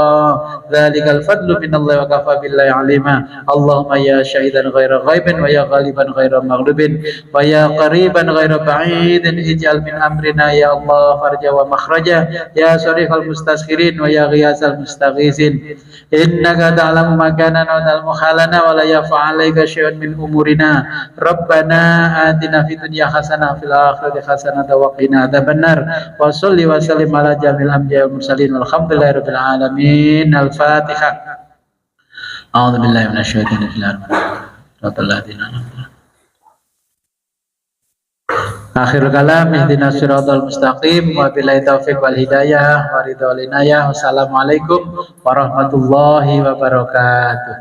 Dzalikal fadlu minallahi wa kafa billahi alima. Allahumma ya syahidan ghaira ghaibin wa ya ghaliban ghaira maghlubin wa ya qariban ghaira ba'idin ij'al min amrina ya Allah farja wa makhraja ya sarihal mustashirin wa ya ghiyasal mustaghisin. Innaka ta'lamu ma kana wa ta'lamu halana wa la yafa 'alaika syai'un min umurina. Rabbana atina fid dunya hasanah fil akhirati hasanah wa qina adzabannar. Wa sholli wa sallim ala jamil anbiya'i wal mursalin walhamdulillahi rabbil alamin. Al-Fatihah. A'udzu billahi minasyaitonir rajim. Akhir kalam ihdinas siratal mustaqim wa billahi taufiq wal hidayah wa ridha wal inayah. Wassalamualaikum warahmatullahi wabarakatuh.